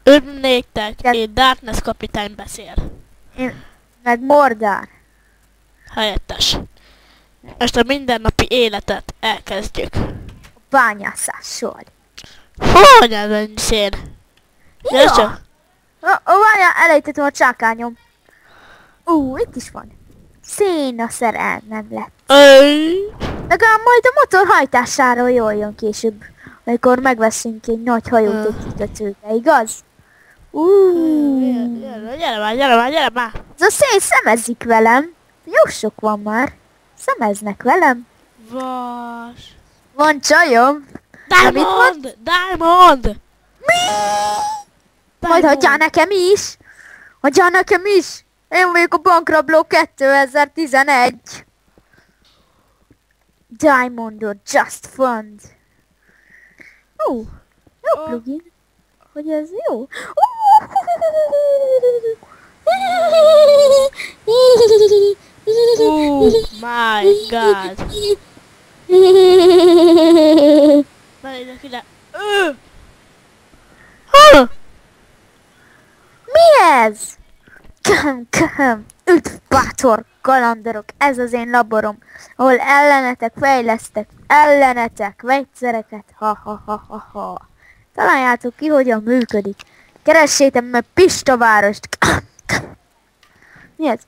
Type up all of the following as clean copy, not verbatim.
Üdv néktek, én Darkness kapitány beszél. Én meg Mordár. Helyettes. Ezt a mindennapi életet elkezdjük. A bányászással. Hogy ez ennyi szén? Ja. Csak. Várjál, elejtettem a csákányom. Itt is van. Szénaszer el nem lett. Legalább majd a motor hajtásáról jól jön később. Amikor megveszünk egy nagy hajót egy kikötőbe, igaz? Gyere már. Ez a szén szemezik velem. Jó sok van már. Szemeznek velem. Vas. Van csajom. Diamond! Mi? Majd hagyjál nekem is. Hagyjál nekem is. Én vagyok a bankrabló 2011. Diamondot Just Fund. Jó plugin. Hogy ez jó? My god. Belégyek ide. Mi ez? Köhöm. Üdv bátor kalandorok, ez az én laborom, ahol ellenetek fejlesztek, vegyszereket, ha. Találjátok ki, hogyan működik. Keressétek meg Pista várost. Mi ez?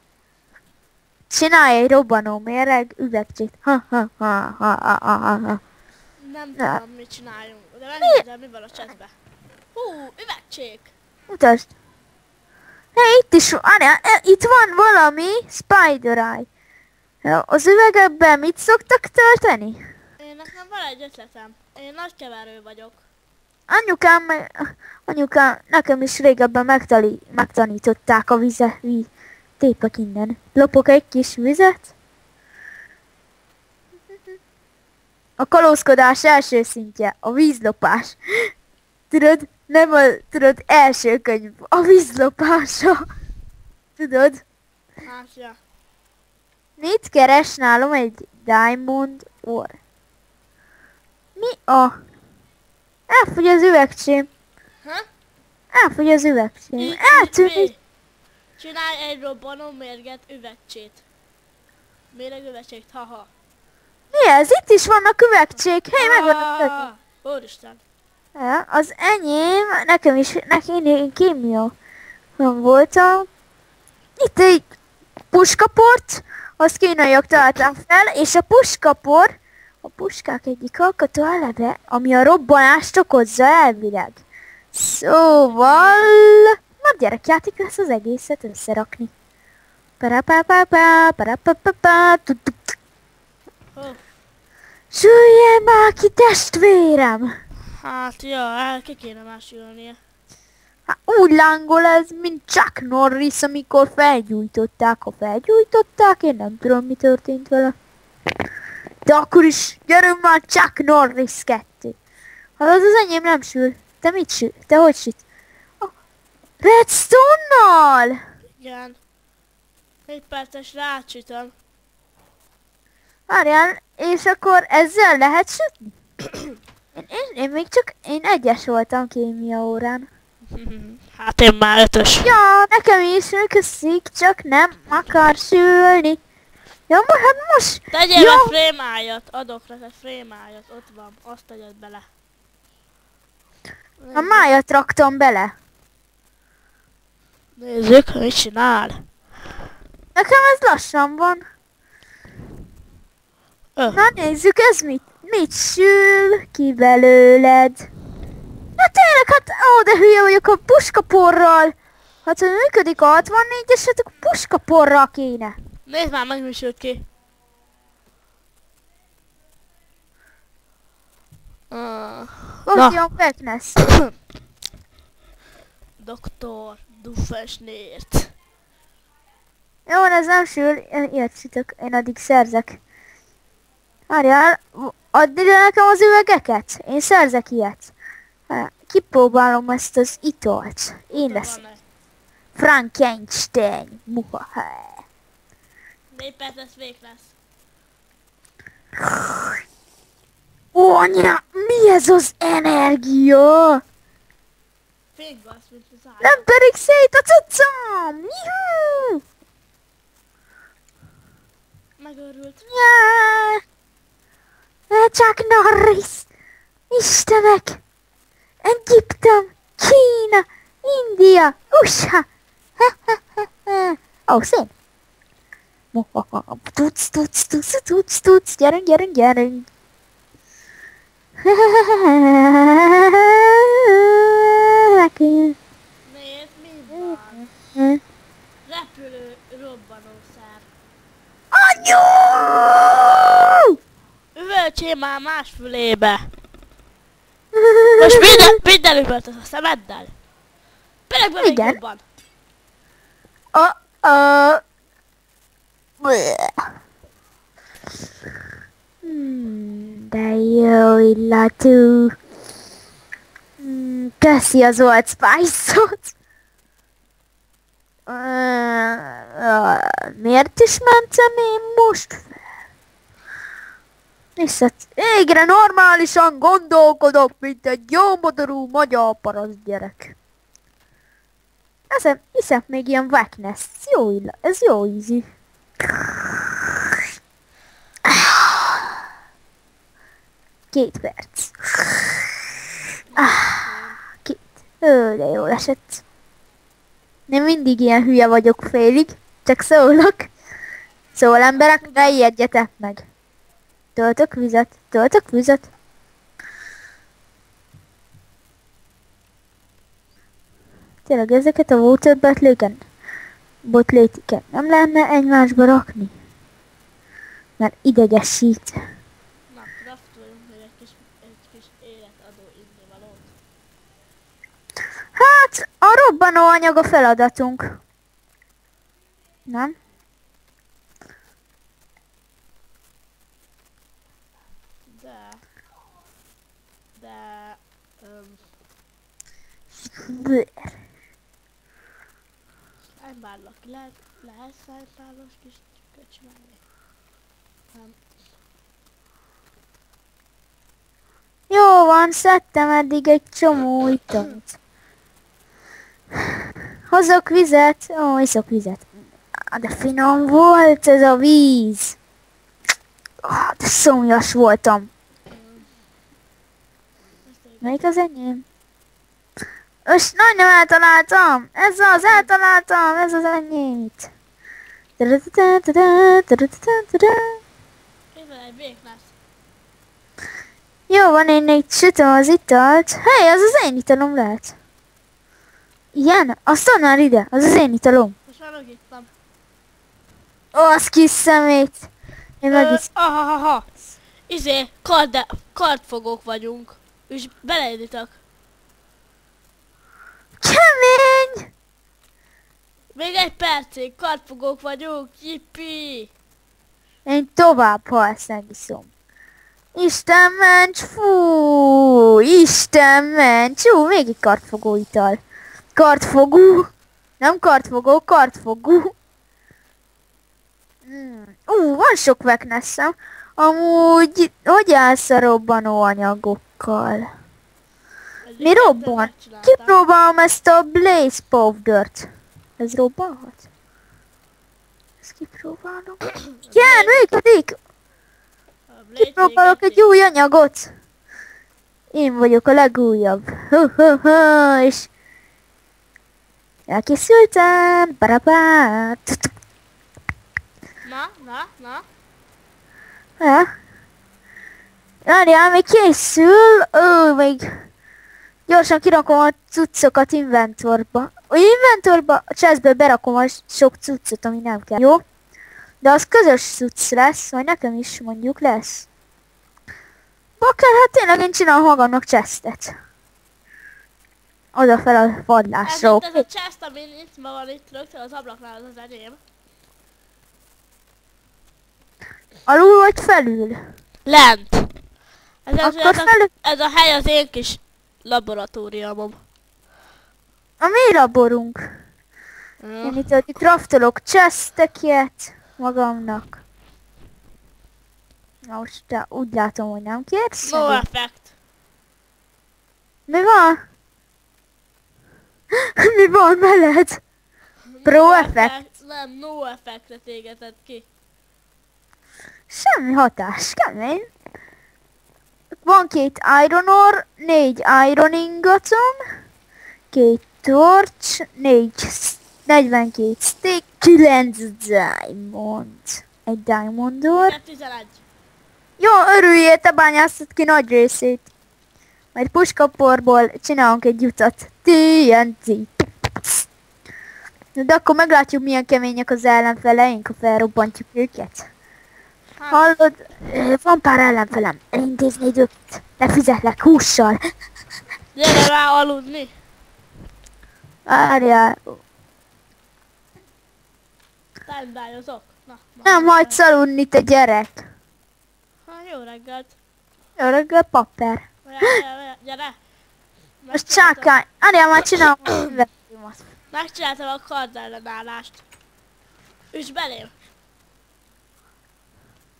Csinálj egy robbanó méreg üvegcsét. Ha. Nem tudom, mit csináljunk, de megnézem, mi van a chatbe. Üvegcsék! Mutasd. Itt is van, itt van valami Spider Eye. Az üvegekben mit szoktak tölteni? Nekem van egy ötletem. Én nagy keverő vagyok. Anyukám, nekem is régebben megtanították a tépek innen. Lopok egy kis vizet. A kalózkodás első szintje, a vízlopás. Tudod, első könyv, a vízlopása. Tudod? Hát, ja. Mit keres nálam egy Diamond Ore? Mi a... Elfogy az üvegcsém. Elfogy az üvegcsém. Eltűnik. Csinálj egy robbanó mérget üvegcsét. Méreg üvegcsét, haha. Mi ez? Itt is vannak üvegcsék. Hé, megvan. Úristen. Az enyém, nekem kémia voltam. Itt egy puskaport, azt kínaiak találták fel, és a puskapor, a puskák egyik alkató eleve, ami a robbanást okozza elvileg. Szóval... Nagy gyerekjáték lesz az egészet összerakni. Süllyél már ki, testvérem! Hát, ja, ki kéne már sülnie. Hát úgy lángol ez, mint Chuck Norris, amikor felgyújtották. Ha felgyújtották, én nem tudom, mi történt vele. De akkor is, gyerünk már Chuck Norris 2. Hát az enyém nem sül. Te mit sül? Te hogy süt? Redstone-nal! Igen. 1 perces rácsütöm. Várjál, és akkor ezzel lehet sütni? Én még csak, én 1-es voltam kémia órán. Hát én már 5-ös. Ja, nekem is köszik, csak nem akar sülni. Ja, hát most... Tegyél be frémájat, adok neked frémájat, ott van, azt tegyed bele. A májat raktam bele. Nézzük, mit csinál. Nekem ez lassan van. Na nézzük, ez mit sül ki belőled. Na tényleg, hát de hülye vagyok a puskaporral. Hát ha működik a 64-es, hát akkor puskaporral kéne. Nézd már meg, mi sült ki. Gaussian Weakness. Doktor Doofenshmirtz. Jó, ez nem sül, ilyet sütök, én addig szerzek. Várjál, add ide nekem az üvegeket? Én szerzek ilyet. Kipróbálom ezt az italt. Én leszek. Frankenstein. Muhaha. 4 perces vég lesz. Ó, anya, mi ez az energia? Fénygasz, mint az állat. Nem törik szét a cuccom! Juhú! Megörült. Jaj! Chuck Norris! Istenek! Egyiptom! Kína! India! USA! Ó, szép! Tuc, gyerünk! Nézd, mi van? Repülő robbanószer. Anyu! Üvöltsél már más fülébe. Most minden üvöltöz a szemeddel. Peregbe még Igen. jobban. De jó illatú. Köszi az Old Spice-ot. Miért is mentem én most fel? Végre normálisan gondolkodok, mint egy jó modorú magyar paraszt gyerek. Hiszem még ilyen Wackness. Ez jó ízű. Két perc. De jól esett. Nem mindig ilyen hülye vagyok félig, csak szólok. Szóval emberek, ne ijedjetek meg. Töltök vizet. Tényleg ezeket a water botlétiket nem lehetne egymásba rakni? Mert idegesít. Na, craftoljunk még egy kis életadó innivalót. Hát, a robbanóanyag a feladatunk. Nem? De... Slime-bárlak, lehet slime-bárlos kis tükköt csinálni? Nem. Jó van, szedtem eddig egy csomó italt. Hozok vizet? Ó, iszok vizet. De finom volt ez a víz. De szomjas voltam. Melyik az enyém? Nagyon eltaláltam! Ez az enyém itt. Kézzel egy bék lesz. Jó van, én itt sütöm az italt. Hé, az az én italom lehet. Igen? Azt adnál ide, az az én italom. Most már megittam. Ó, az kis szemét. Én megiszom. Ahahaha. Kardfogók vagyunk. És beleindítok. Kemény! Még egy percig, kardfogók vagyunk. Jippi! Én tovább, ha ezt megiszom. Isten ments, fú! Isten ments! Még egy kardfogó ital. Kardfogó! Nem kardfogó, kardfogó! Van sok weakness-em. Amúgy, hogy állsz a robbanó anyagokkal? Mi robban? Kipróbálom ezt a Blaze Powder-t. Ez robbanhat? Ezt kipróbálom. Igen, működik! Kipróbálok egy új anyagot. Én vagyok a legújabb. És elkészültem. Barabá. Na. Várjál, még készül. Még gyorsan kirakom a cuccokat inventorba. A chestbe berakom a sok cuccot, ami nem kell. Jó? De az közös cucc lesz, vagy nekem is mondjuk lesz. Bakker, hát tényleg én csinálom magamnak chestet. Oda fel a padlásra. Ez a chest, ami itt ma van itt rögtön az ablaknál, az enyém. Alul vagy felül? Lent. Ez a hely az én kis laboratóriumom. A mi laborunk. Én itt craftolok chesteket magamnak. Na most te úgy látom, hogy nem kérsz? No effect. Mi van? Mi van veled? Pro effect? Nem, no effectre tégetett ki. Semmi hatás, kemény. Van 2 iron ore, 4 iron ingotom, 2 torch, 42 stick, 9 diamond. Egy diamond ore. 11. Jó, örüljél, te bányásztad ki nagy részét. Majd puskaporból csinálunk egy utat. TNT. De akkor meglátjuk, milyen kemények az ellenfeleink, ha felrobbantjuk őket. Hát, Hallod, van pár ellenfelem. Elintéznéd őket. Lefizetlek hússal. gyere rá aludni. Várjál. Time-bályozok. Na, Nem hagysz aludni, te gyerek. Jó reggelt. Jó reggel, papper. Gyere. Most csákány. Várjál, már csinálom a inventóriumot. Megcsináltam a kardellenállást. Üss belém.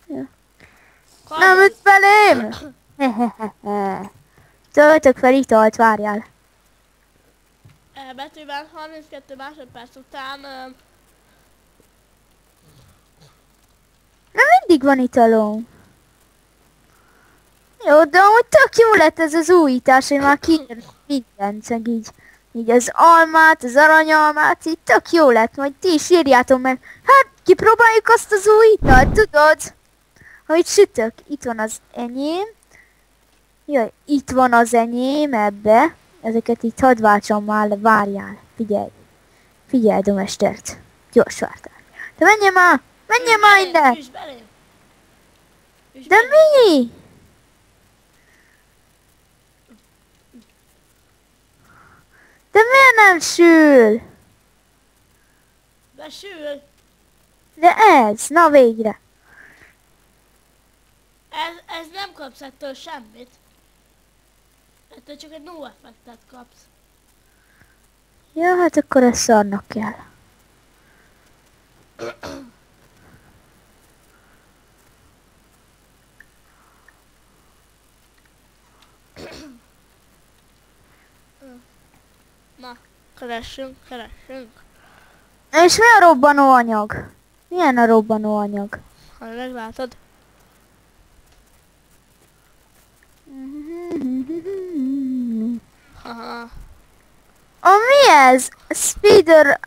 Ja. Kard- Nem ütsz belém! Töltök fel italt, várjál. Betűben 32 másodperc után Nem mindig van italom. Jó, de amúgy tök jó lett ez az újítás, hogy már kiírt mindent, meg így az almát, az aranyalmát, így tök jó lett, majd ti is írjátok meg. Hát, kipróbáljuk azt az új italt, tudod? Hogy sütök, itt van az enyém. Jaj, itt van az enyém ebbe. Ezeket itt hadd váltsam már le, várjál. Figyelj. Figyelj, domestert. Gyors vártál. De menjél már! Menjél már innen! Üss belém. Üss De belém. mi? De miért nem sül? Besül. De ez, na végre. Ez nem kapsz ettől semmit. Ettől csak egy no effektet kapsz. Ja, hát akkor ez szarnak kell. Na, keressünk. És mi a robbanóanyag? Milyen a robbanóanyag? Ha meglátod. Haha. Mi ez? Speeder...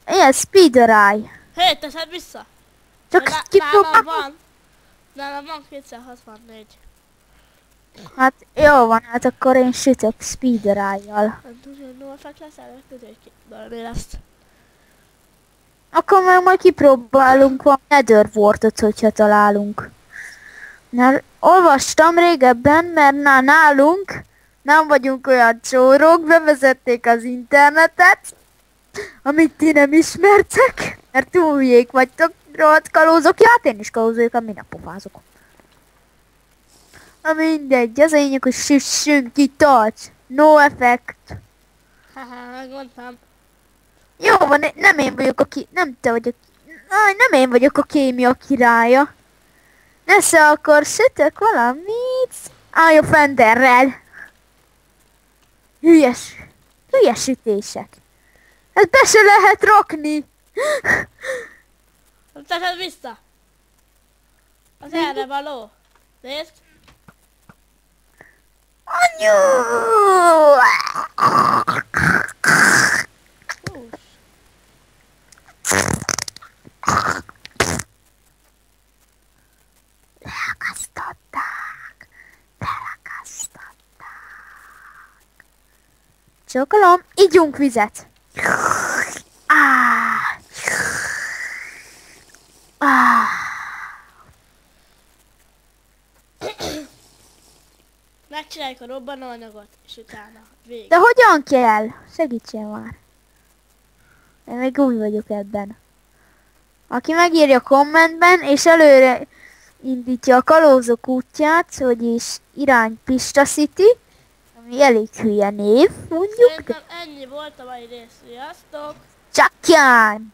ilyen speeder eye. Hé, teszed vissza? Csak Nálam kipróbálom. van. Nálam van 264. Hát jó van, hát akkor én sütök speeder eye-jal. Nem tudja, hogy no effect lesz előtt, hogy valami lesz. Akkor meg majd kipróbálunk valami Nether Wardot, hogyha találunk. Mert olvastam régebben, mert nálunk nem vagyunk olyan csórok, bevezették az internetet, amit ti nem ismertek, mert túl hülyék vagytok, rohadt kalózok. Ja, hát én is kalózoljuk, ami nem pofázok. Na mindegy, az lényeg, hogy süssünk ki, touch, no effect. Haha, megmondtam. Jó van, nem én vagyok nem te vagy nem én vagyok a kémia királya. Nesze akkor sütök valamit. Állj a fenderrel. Hülyes sütések. Ezt be se lehet rakni. Teszed vissza. Az erre való. Nézd. Anyu! Hús. Csókolom, ígyunk vizet. Megcsináljuk a robbanóanyagot, és utána végig. De hogyan kell? Segítsél már. Én még új vagyok ebben. Aki megírja kommentben, és előre indítja a kalózok útját, hogy is irány Pista City, ami elég hülye név, mondjuk. Szerintem ennyi volt a mai rész. Sziasztok! Csakján!